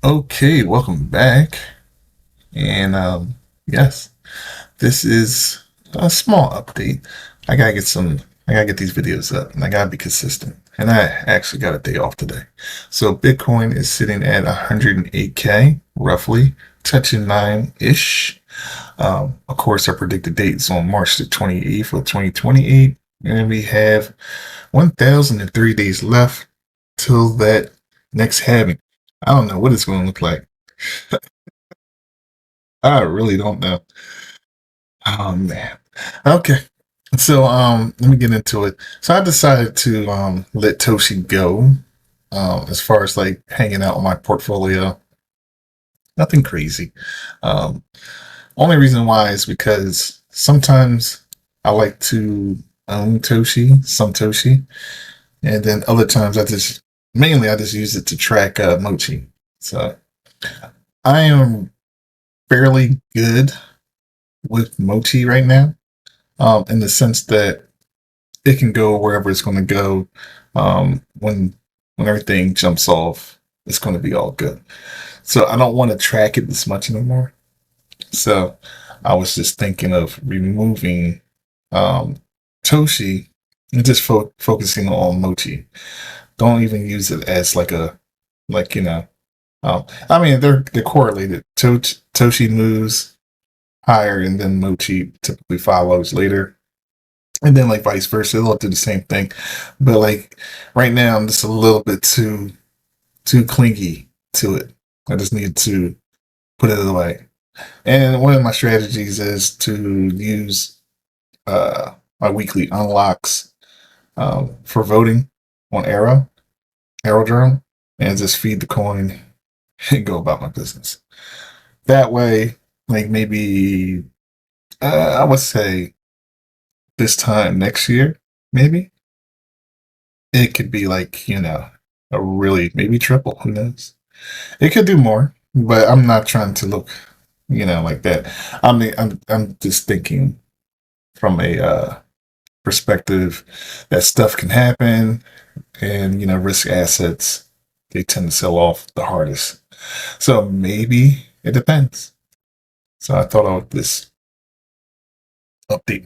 Okay, welcome back. And yes, this is a small update. I gotta get some. I gotta get these videos up, and I gotta be consistent. And I actually got a day off today, so Bitcoin is sitting at 108K, roughly touching nine ish. Of course, our predicted date is on March the 28th of 2028, and we have 1,003 days left till that next halving. I don't know what it's going to look like. I really don't know. Oh man. Okay. So let me get into it. So I decided to let Toshi go. As far as like hanging out on my portfolio. Nothing crazy. Um Only reason why is because sometimes I like to own Toshi, some Toshi, and then other times I just use it to track Mochi. So I am fairly good with Mochi right now, in the sense that it can go wherever it's going to go. When everything jumps off, it's going to be all good. So I don't want to track it this much anymore. So I was just thinking of removing um, Toshi and just focusing on Mochi. Don't even use it as like a like you know. I mean they're correlated. Toshi moves higher, and then Mochi typically follows later, and then like vice versa, they'll do the same thing. But like right now, I'm just a little bit too clingy to it. I just need to put it away. And one of my strategies is to use my weekly unlocks for voting on Aerodrome, and just feed the coin and go about my business. That way, like maybe I would say this time next year, maybe it could be like, a really maybe triple. Who knows? It could do more, but I'm not trying to look, like that. I'm just thinking from a perspective that stuff can happen, and risk assets, they tend to sell off the hardest. So maybe it depends. So I thought I would just update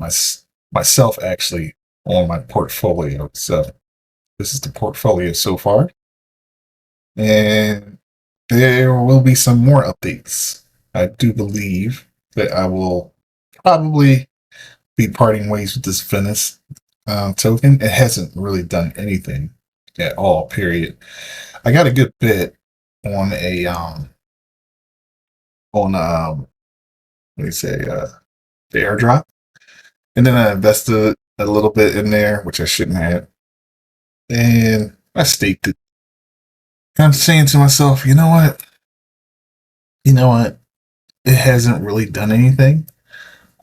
myself actually on my portfolio. So this is the portfolio so far. And there will be some more updates. I do believe that I will probably be parting ways with this Venice token. It hasn't really done anything at all, period. I got a good bit on a on what do you say, the airdrop. And then I invested a little bit in there, which I shouldn't have. And I staked it. And I'm saying to myself, you know what? You know what? It hasn't really done anything.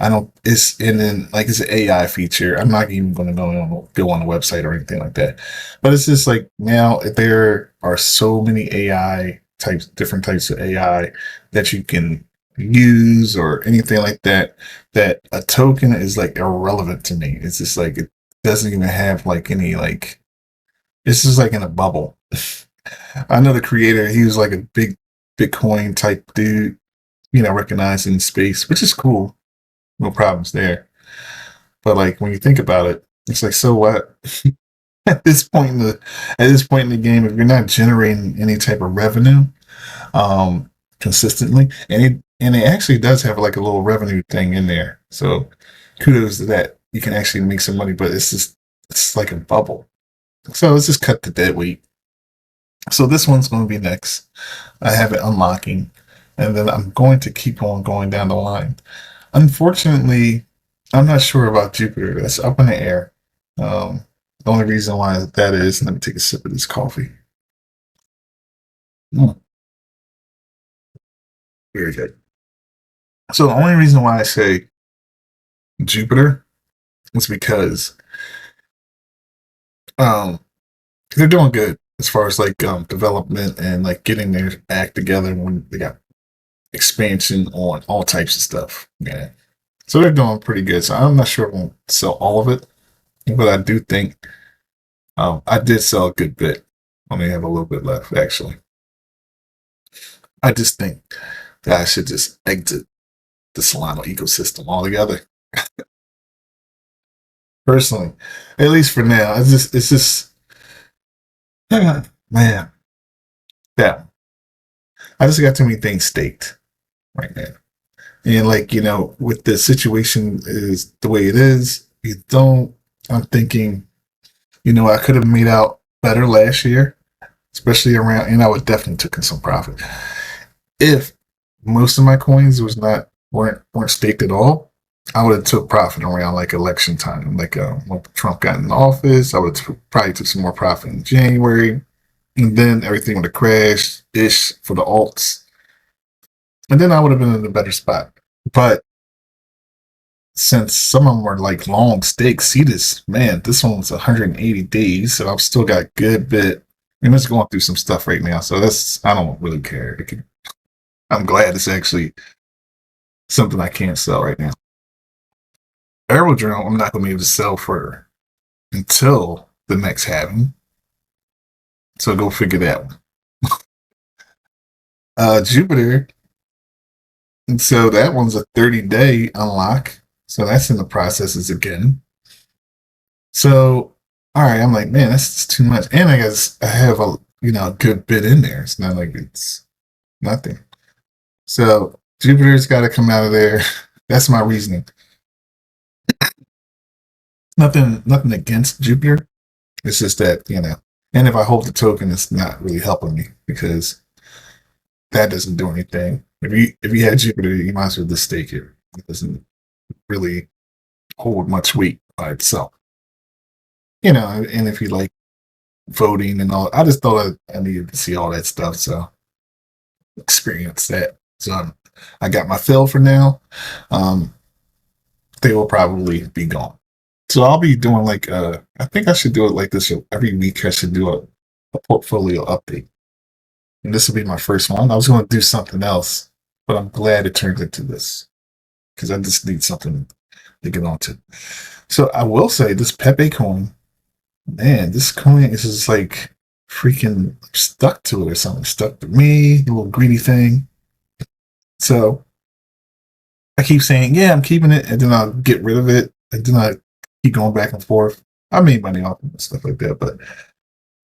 I don't. It's and then like it's an AI feature. I'm not even going to go on the website or anything like that. But it's just like now there are so many AI types, different types of AI that you can use or anything like that. That a token is like irrelevant to me. It's just like it doesn't even have like any like. It's just like in a bubble. I know the creator. He was like a big Bitcoin type dude. Recognized in space, which is cool, no problems there. But like when you think about it, it's like so what? at this point in the at this point in the game, if you're not generating any type of revenue consistently, and it actually does have like a little revenue thing in there. So kudos to that. You can actually make some money, but it's like a bubble. So let's just cut the dead weight. So this one's going to be next. I have it unlocking, and then I'm going to keep on going down the line. Unfortunately, I'm not sure about Jupiter. That's up in the air. The only reason why that is, let me take a sip of this coffee. Mm, very good. So the only reason why I say Jupiter is because um, they're doing good as far as like development and like getting their act together when they got expansion on all types of stuff. Yeah. So they're doing pretty good. So I'm not sure if I'll sell all of it, but I do think I did sell a good bit. I only have a little bit left, actually. I just think that I should just exit the Solana ecosystem altogether. Personally, at least for now, it's just man, yeah. I just got too many things staked right now. And like, with the situation is the way it is, I'm thinking, I could have made out better last year, especially around, and I would definitely took in some profit. If most of my coins weren't staked at all, I would have took profit around like election time, like when Trump got in office. I would have probably took some more profit in January, and then everything would have crashed ish for the alts, and then I would have been in a better spot. But since some of them were like long stakes, see this man, this one's 180 days, so I've still got good bit. And it's going through some stuff right now, so I don't really care. I'm glad it's actually something I can't sell right now. Aerodrome, I'm not gonna be able to sell for until the next halving. So go figure that one. Jupiter, and so that one's a 30-day unlock. So that's in the processes again. So all right, I'm like, man, that's just too much. And I guess I have a good bit in there. It's not like it's nothing. So Jupiter's got to come out of there. That's my reasoning. Nothing against Jupiter. It's just that, and if I hold the token, it's not really helping me because that doesn't do anything. If you had Jupiter, you might as well just stake it. It doesn't really hold much weight by itself. And if you like voting and all, I just thought I needed to see all that stuff, so experience that. So I got my fill for now. They will probably be gone. So I'll be doing like I think I should do it like this every week. I should do a portfolio update, and this will be my first one. I was going to do something else, but I'm glad it turned into this because I just need something to get onto. So I will say this Pepe coin, man, this coin is just like freaking stuck to it or something. Stuck to me, the little greedy thing. So I keep saying, yeah, I'm keeping it, and then I'll get rid of it, and then I keep going back and forth. I made money off it and stuff like that, but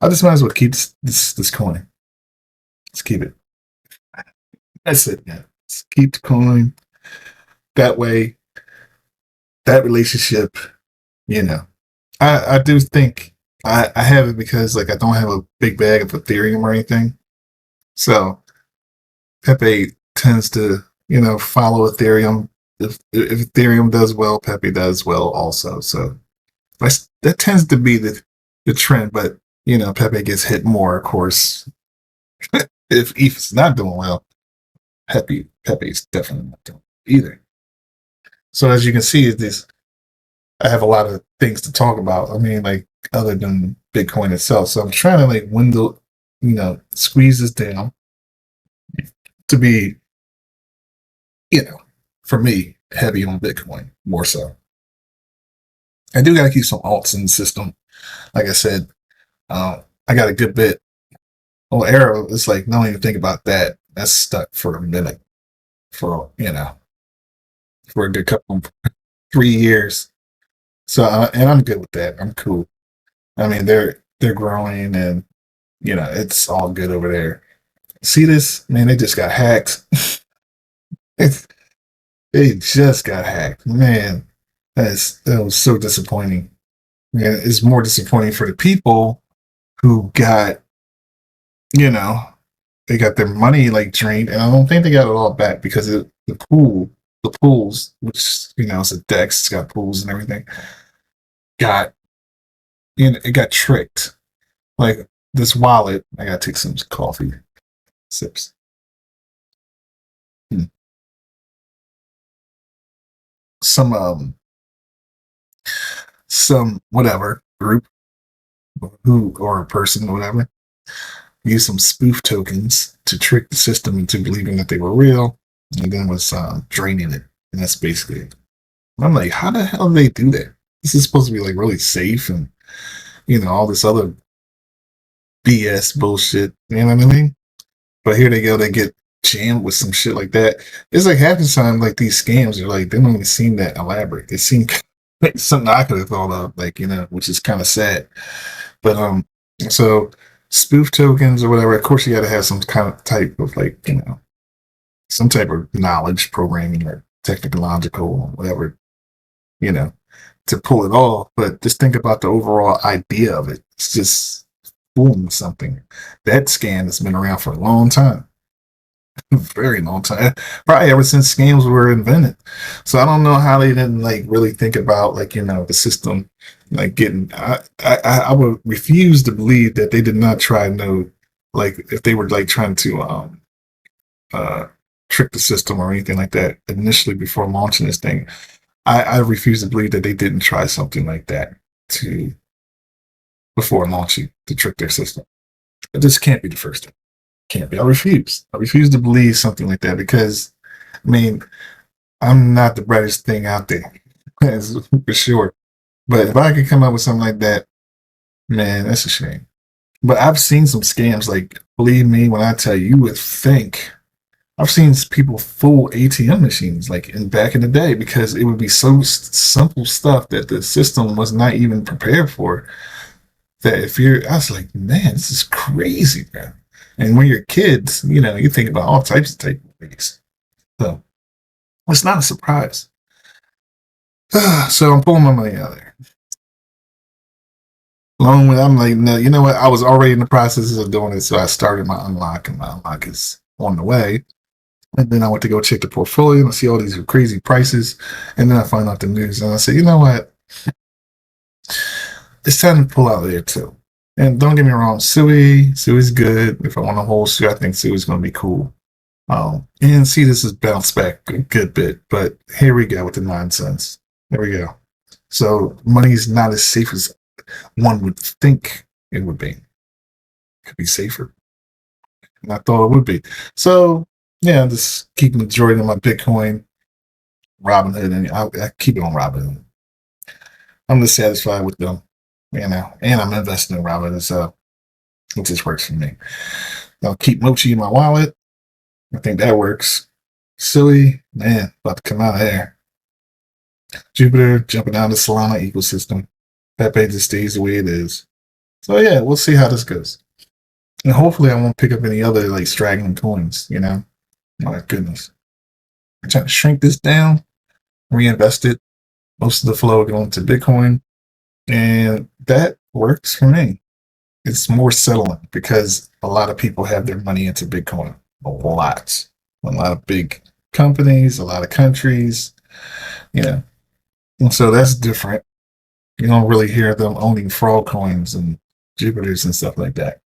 I just might as well keep this coin. Let's keep it. That's it, man. Let's keep the coin. That way, that relationship, I do think I have it because like I don't have a big bag of Ethereum or anything. So Pepe tends to, follow Ethereum. If Ethereum does well, Pepe does well also. So that tends to be the trend. But Pepe gets hit more, of course. If ETH is not doing well, Pepe's definitely not doing either. So as you can see, I have a lot of things to talk about. I mean, like other than Bitcoin itself. So I'm trying to like window, squeeze this down to be, for me, heavy on Bitcoin more so. I do got to keep some alts in the system. Like I said, I got a good bit. Oh, Arrow, it's like, don't even think about that. That's stuck for a minute, for for a good couple, 3 years. So, and I'm good with that. I'm cool. I mean, they're growing, and it's all good over there. See this, man? They just got hacked. They just got hacked, man. That was so disappointing. Man, it's more disappointing for the people who got, you know, they got their money like drained, and I don't think they got it all back because of the pools, which is a DEX, it's got pools and everything, got it got tricked. Like this wallet, I gotta take some coffee sips. Hmm. Some some whatever group who or a person or whatever used some spoof tokens to trick the system into believing that they were real, and then was draining it, and that's basically it. And I'm like, how the hell do they do that? This is supposed to be like really safe, and all this other BS bullshit. You know what I mean? But here they go. They get jammed with some shit like that. It's like half the time, like these scams are like they don't even seem that elaborate. It seemed like something I could have thought of, like which is kind of sad. But so spoof tokens or whatever. Of course, you got to have some kind of type of like some type of knowledge, programming or technological or whatever, you know, to pull it off. But just think about the overall idea of it. It's just boom something. That scam has been around for a long time. Very long time, probably ever since scams were invented. So I don't know how they didn't like really think about like the system, like getting. I would refuse to believe that they did not try no, like if they were like trying to uh trick the system or anything like that initially before launching this thing. I refuse to believe that they didn't try something like that to before launching to trick their system. But this can't be the first time. Can't be. I refuse. I refuse to believe something like that because, I mean, I'm not the brightest thing out there, for sure. But if I could come up with something like that, man, that's a shame. But I've seen some scams. Like, believe me when I tell you, you would think I've seen people fool ATM machines like in back in the day because it would be so simple stuff that the system was not even prepared for. That if you're, I was like, man, this is crazy, man. And when you're kids, you think about all types of things. So it's not a surprise. So I'm pulling my money out of there. Along with, I'm like, no, you know what? I was already in the process of doing it, so I started my unlock, and my unlock is on the way. And then I went to go check the portfolio and I see all these crazy prices, and then I find out the news, and I say, you know what? It's time to pull out there too. And don't get me wrong, Sui's good. If I want to hold Sui, I think Sui's going to be cool. And see, this has bounced back a good bit, but here we go with the nonsense. There we go. So money is not as safe as one would think it would be. It could be safer, and I thought it would be. So yeah, just keep majority of my Bitcoin, Robinhood, and I keep it on Robinhood. I'm just satisfied with them, and I'm investing in Robinhood, so it just works for me. I'll keep Mochi in my wallet. I think that works. Silly, man, about to come out of there. Jupiter jumping down the Solana ecosystem. Pepe just stays the way it is. So yeah, we'll see how this goes. And hopefully I won't pick up any other like straggling coins. My goodness. I'm trying to shrink this down, reinvest it. Most of the flow going to Bitcoin. And that works for me. It's more settling because a lot of people have their money into Bitcoin. A lot. A lot of big companies, a lot of countries, And so that's different. You don't really hear them owning fraud coins and Jupiters and stuff like that.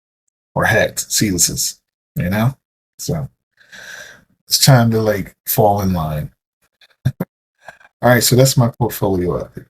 Or hacked Celises, So it's time to like fall in line. All right, so that's my portfolio up here.